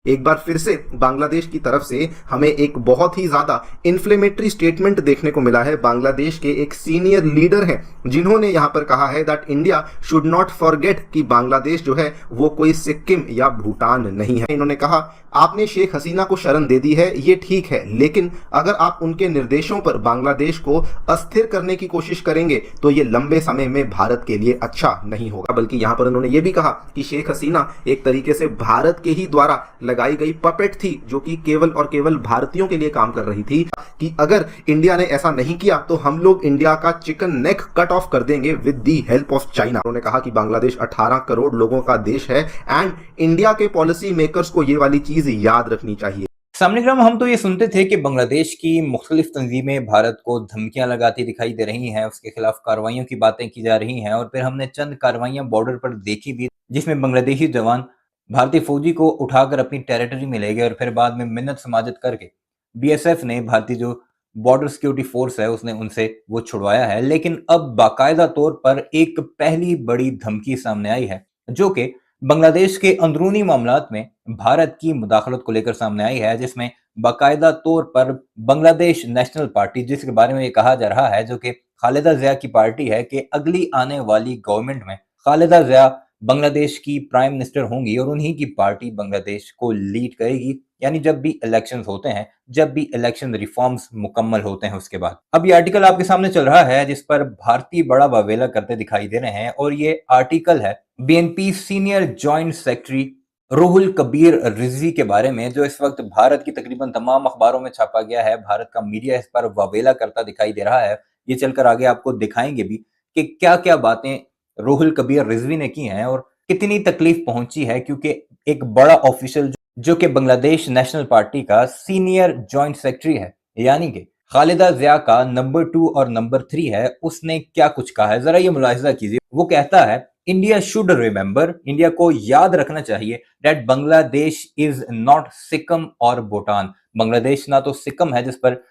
एक बार फिर से बांग्लादेश की तरफ से हमें एक बहुत ही ज्यादा इन्फ्लेमेटरी स्टेटमेंट देखने को मिला है। बांग्लादेश के एक सीनियर लीडर हैं जिन्होंने यहां पर कहा है that India should not forget कि बांग्लादेश जो है वो कोई सिक्किम या भूटान नहीं है। इन्होंने कहा आपने शेख हसीना को शरण दे दी है, ये ठीक है, लेकिन अगर आप उनके निर्देशों पर बांग्लादेश को अस्थिर करने की कोशिश करेंगे तो ये लंबे समय में भारत के लिए अच्छा नहीं होगा। बल्कि यहां पर उन्होंने ये भी कहा कि शेख हसीना एक तरीके से भारत के ही द्वारा लगाई गई पपेट थी, जो कि केवल और केवल भारतीयों के लिए काम कर रही थी, कि अगर इंडिया ने ऐसा नहीं किया तो हम लोग इंडिया का चिकन नेक कट ऑफ कर देंगे with the help of China. उन्होंने कहा कि बांग्लादेश 18 करोड़ लोगों का देश है एंड इंडिया के पॉलिसी मेकर्स को ये वाली चीज याद रखनी चाहिए। सामने क्रम हम तो ये सुनते थे कि बांग्लादेश की मुख्तलिफ तंजीमें भारत को धमकियां लगाती दिखाई दे रही हैं, उसके खिलाफ कार्रवाइयों की बातें की जा रही हैं, और फिर हमने चंद कार्रवाइयां बॉर्डर पर देखी भी जिसमें बांग्लादेशी जवान भारतीय फौजी को उठाकर अपनी टेरिटरी में ले गए और फिर बाद में मिन्नत समाजत करके बीएसएफ ने, भारतीय जो बॉर्डर सिक्योरिटी फोर्स है, उसने उनसे वो छुड़वाया है। लेकिन अब बाकायदा तौर पर एक पहली बड़ी धमकी सामने आई है जो कि बांग्लादेश के अंदरूनी मामलात में भारत की मुदाखलत को लेकर सामने आई है, जिसमें बाकायदा तौर पर बांग्लादेश नेशनल पार्टी, जिसके बारे में ये कहा जा रहा है, जो कि खालिदा जिया की पार्टी है, कि अगली आने वाली गवर्नमेंट में खालिदा जिया बांग्लादेश की प्राइम मिनिस्टर होंगी और उन्हीं की पार्टी बांग्लादेश को लीड करेगी। यानी जब भी इलेक्शंस होते हैं, जब भी इलेक्शन रिफॉर्म्स मुकम्मल होते हैं उसके बाद। अब ये आर्टिकल आपके सामने चल रहा है जिस पर भारतीय बड़ा वावेला करते दिखाई दे रहे हैं, और ये आर्टिकल है BNP senior joint secretary Ruhul Kabir Rizvi के बारे में, जो इस वक्त भारत की तकरीबन तमाम अखबारों में छापा गया है। भारत का मीडिया इस पर वावेला करता दिखाई दे रहा है। ये चलकर आगे आपको दिखाएंगे भी कि क्या क्या बातें रुहुल कबीर रिजवी ने की हैं और कितनी तकलीफ पहुंची है, क्योंकि एक बड़ा ऑफिशियल जो कि बांग्लादेश नेशनल पार्टी का सीनियर जॉइंट सेक्रेटरी है, यानी कि खालिदा जिया का नंबर 2 और नंबर 3 है, उसने क्या कुछ कहा है, जरा ये मुलाहिजा कीजिए। वो कहता है इंडिया शुड रिमेंबर, इंडिया को याद रखना चाहिए, that Bangladesh is not Sikkim और भूटान। बांग्लादेश ना तो सिक्किम है जिस पर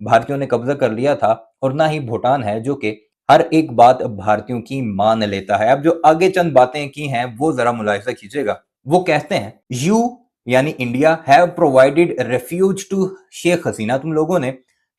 भारतीयों ने कब्जा कर लिया था, और ना ही भूटान है जो कि हर एक बात भारतीयों की मान लेता है। अब जो आगे चंद बातें की हैं वो जरा मुलाहिजा कीजिएगा। वो कहते हैं यू यानी India have provided refuge to Sheikh Hasina, तुम लोगों ने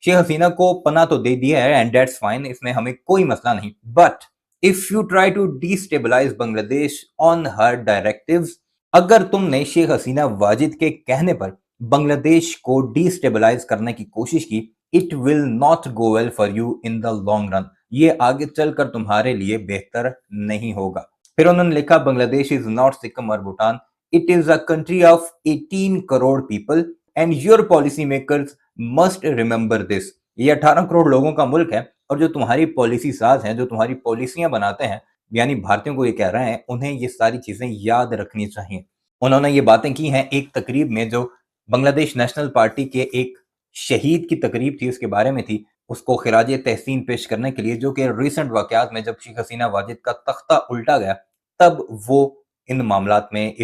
शेख हसीना को पनाह तो दे दिया है एंड दैट्स फाइन, इसमें हमें कोई मसला नहीं, but if you try to destabilize Bangladesh on her directives, अगर तुमने शेख हसीना वाजिद के कहने पर बांग्लादेश को डिस्टेबलाइज करने की कोशिश की, it will not go well for you in the long run, ये आगे चलकर तुम्हारे लिए बेहतर नहीं होगा। फिर उन्होंने लिखा बांग्लादेश इज नॉट सिक्किम और Bhutan, it is a country of 18 crore people and your policy makers must remember this. ये 18 करोड़ लोगों का मुल्क है, और जो तुम्हारी पॉलिसी साज हैं, जो तुम्हारी पॉलिसियां बनाते हैं, यानी भारतीयों को ये कह रहे हैं, उन्हें ये सारी चीजें याद रखनी चाहिए। उन्होंने ये बातें की हैं एक तकरीब में जो बांग्लादेश नेशनल पार्टी के एक शहीद की तकरीब थी, उसके बारे में थी, उसको खिराज तहसीन पेश करने के लिए, जो कि रिसेंट वाकयात में जब शेख हसीना वाजिद का तख्ता उल्टा गया तब वो इन मामलात में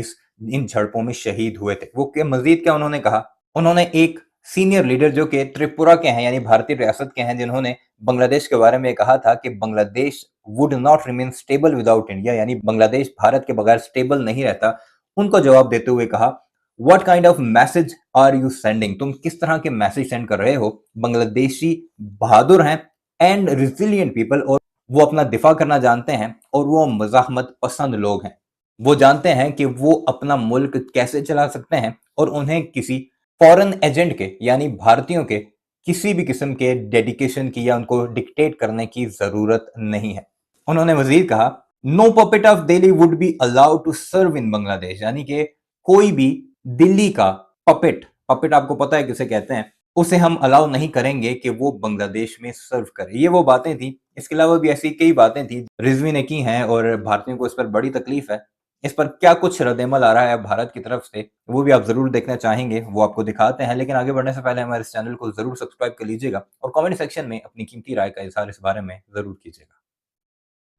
इन झड़पों में शहीद हुए थे। वो के मजीद क्या उन्होंने कहा, उन्होंने एक सीनियर लीडर जो कि त्रिपुरा के हैं यानी भारतीय रियासत के हैं, जिन्होंने बांग्लादेश के बारे में कहा था कि Bangladesh would not remain stable without India, यानी बांग्लादेश भारत के बगैर स्टेबल नहीं रहता, उनको जवाब देते हुए कहा what kind of message are you sending, तुम किस तरह के मैसेज सेंड कर रहे हो। बांग्लादेशी बहादुर हैं एंड रिजिलियंट पीपल, और वो अपना दिफा करना जानते हैं, और वो मज़ाहमत पसंद लोग हैं। वो जानते हैं कि वो अपना मुल्क कैसे चला सकते हैं, और उन्हें किसी फॉरेन एजेंट के यानी भारतीयों के किसी भी किस्म के डेडिकेशन की या उनको डिक्टेट करने की जरूरत नहीं है। उन्होंने मजीद कहा no puppet of Delhi would be allowed to serve in Bangladesh, यानी कि कोई भी दिल्ली का पपेट, पपेट आपको पता है किसे कहते हैं, उसे हम अलाउ नहीं करेंगे कि वो बांग्लादेश में सर्व करे। ये वो बातें थी। इसके अलावा भी ऐसी कई बातें थी रिजवी ने की हैं, और भारतीयों को इस पर बड़ी तकलीफ है। इस पर क्या कुछ रद्द-ए-अमल आ रहा है भारत की तरफ से, वो भी आप जरूर देखना चाहेंगे, वो आपको दिखाते हैं। लेकिन आगे बढ़ने से पहले हमारे इस चैनल को जरूर सब्सक्राइब कर लीजिएगा और कमेंट सेक्शन में अपनी कीमती राय का इजहार इस बारे में जरूर कीजिएगा।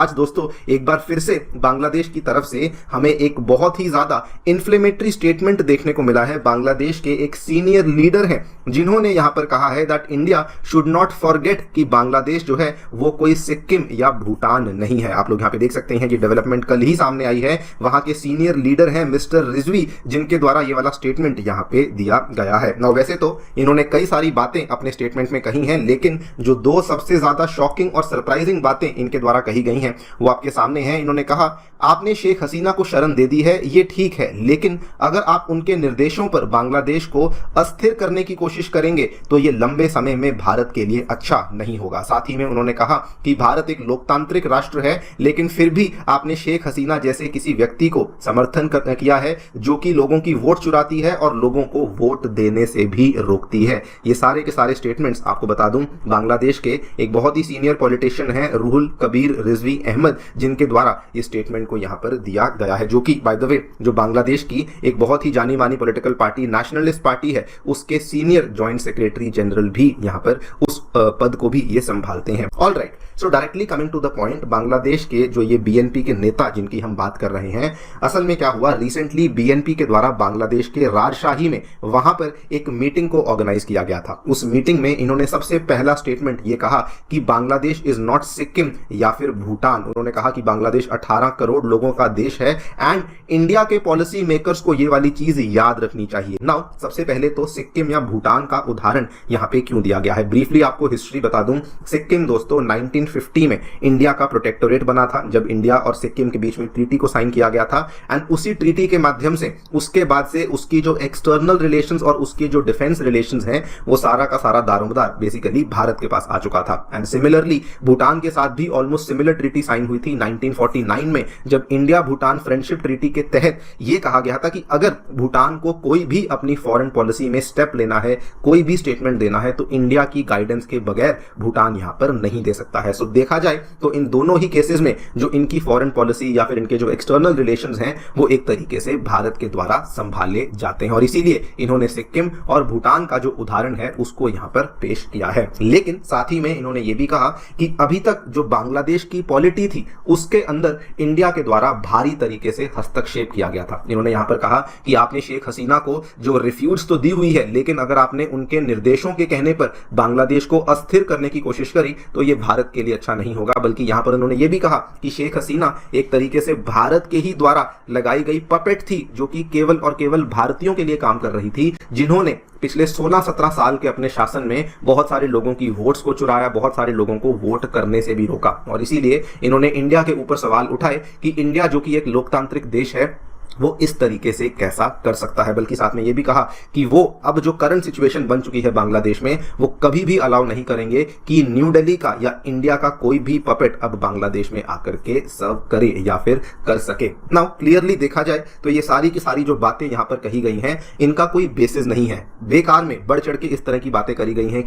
आज दोस्तों एक बार फिर से बांग्लादेश की तरफ से हमें एक बहुत ही ज्यादा इन्फ्लेमेटरी स्टेटमेंट देखने को मिला है। बांग्लादेश के एक सीनियर लीडर हैं जिन्होंने यहां पर कहा है that India should not forget कि बांग्लादेश जो है वो कोई सिक्किम या भूटान नहीं है। आप लोग यहां पे देख सकते हैं कि डेवलपमेंट कल ही सामने आई है। वहां के सीनियर लीडर हैं मिस्टर रिजवी, जिनके द्वारा ये वाला स्टेटमेंट यहां पे दिया गया है। ना वैसे तो इन्होंने कई सारी बातें अपने स्टेटमेंट में कही हैं, लेकिन जो दो सबसे ज्यादा शॉकिंग और सरप्राइजिंग बातें इनके द्वारा कही गई हैं वो आपके सामने हैं। इन्होंने कहा आपने शेख हसीना को शरण दे दी है, ये ठीक है, लेकिन अगर आप उनके निर्देशों पर बांग्लादेश को अस्थिर करने की कोशिश करेंगे तो ये लंबे समय में भारत के लिए अच्छा नहीं होगा। साथ ही में उन्होंने कहा कि भारत एक लोकतांत्रिक राष्ट्र है, लेकिन फिर भी आपने शेख हसीना जैसे किसी व्यक्ति को समर्थन किया है जो कि लोगों की वोट चुराती है और लोगों को वोट देने से भी रोकती है। ये सारे के सारे स्टेटमेंट्स आपको बता दूं बांग्लादेश के एक बहुत ही सीनियर पॉलिटिशियन है रुहुल कबीर रिजवी अहमद, जिनके द्वारा ये स्टेटमेंट को यहां पर दिया गया है, जो कि बाय द वे जो बांग्लादेश की एक बहुत ही जानी मानी पॉलिटिकल पार्टी नेशनलिस्ट पार्टी है उसके सीनियर जॉइंट सेक्रेटरी जनरल भी यहां पर उस पद को भी ये संभालते हैं। Alright, so directly coming to the point, Bangladesh के जो ये बीएनपी के नेता जिनकी हम बात कर रहे हैं, असल में क्या हुआ, रिसेंटली बीएनपी के द्वारा बांग्लादेश के राजशाही में वहां पर एक मीटिंग को ऑर्गेनाइज किया गया था। उस मीटिंग में इन्होंने सबसे पहला स्टेटमेंट ये कहा कि बांग्लादेश इज नॉट सिक्किम या फिर भूटान। उन्होंने कहा कि बांग्लादेश 18 करोड़ लोगों का देश है एंड इंडिया के पॉलिसी मेकर्स को ये वाली चीज याद रखनी चाहिए। नाउ सबसे पहले तो सिक्किम या भूटान का उदाहरण यहाँ पे क्यों दिया गया है, ब्रीफली आपको हिस्ट्री बता दूं। सिक्किम दोस्तों 1950 में इंडिया का प्रोटेक्टोरेट बना था, जब इंडिया और सिक्किम के बीच में ट्रीटी को साइन किया गया था एंड उसी ट्रीटी के माध्यम से उसके बाद से उसकी जो एक्सटर्नल रिलेशंस और उसकी जो डिफेंस रिलेशंस हैं वो सारा का सारा दारोमदार बेसिकली भारत के पास आ चुका था। एंड सिमिलरली भूटान के साथ भी ऑलमोस्ट सिमिलर ट्रीटी साइन हुई थी 1949 में, जब इंडिया भूटान फ्रेंडशिप ट्रीटी के तहत ये कहा गया था कि अगर भूटान को कोई भी अपनी फॉरेन पॉलिसी में स्टेप लेना है, कोई भी स्टेटमेंट देना है, तो इंडिया की गाइडेंस के बगैर भूटान यहां पर नहीं दे सकता है। सो देखा जाए तो इन दोनों ही केसेस में जो इनकी फॉरेन पॉलिसी या फिर इनके जो एक्सटर्नल रिलेशंस हैं वो एक तरीके से भारत के द्वारा संभाले जाते हैं और इसीलिए इन्होंने सिक्किम और भूटान का जो उदाहरण है उसको यहां पर पेश किया है। लेकिन साथ ही में इन्होंने ये भी कहा कि अभी तक जो बांग्लादेश की पॉलिटी थी उसके अंदर इंडिया के द्वारा भारी तरीके से हस्तक्षेप किया गया था। इन्होंने यहां पर कहा कि आपने शेख हसीना को जो रिफ्यूज तो दी हुई है, लेकिन अगर आपने उनके निर्देशों के कहने पर बांग्लादेश को अस्थिर करने की कोशिश करी तो ये भारत के लिए अच्छा नहीं होगा। बल्कि यहां पर उन्होंने ये भी कहा कि शेख हसीना एक तरीके से भारत के ही द्वारा लगाई गई पपेट थी, जो कि केवल और केवल भारतीयों के लिए काम कर रही थी, जिन्होंने पिछले 16-17 साल के अपने शासन में बहुत सारे लोगों की वोट्स को चुराया, बहुत सारे लोगों को वोट करने से भी रोका। और इसीलिए इन्होंने इंडिया के ऊपर सवाल उठाए कि इंडिया जो कि एक लोकतांत्रिक देश है वो इस तरीके से कैसा कर सकता है। बल्कि साथ में ये भी कहा कि वो अब जो करंट सिचुएशन बन चुकी है बांग्लादेश में वो कभी भी अलाउ नहीं करेंगे कि न्यू दिल्ली का या इंडिया का कोई भी पपेट अब बांग्लादेश में आकर के सर्व करे या फिर कर सके। नाउ क्लियरली देखा जाए तो ये सारी की सारी जो बातें यहाँ पर कही गई हैं इनका कोई बेसिस नहीं है, बेकार में बढ़ चढ़ के इस तरह की बातें करी गई हैं।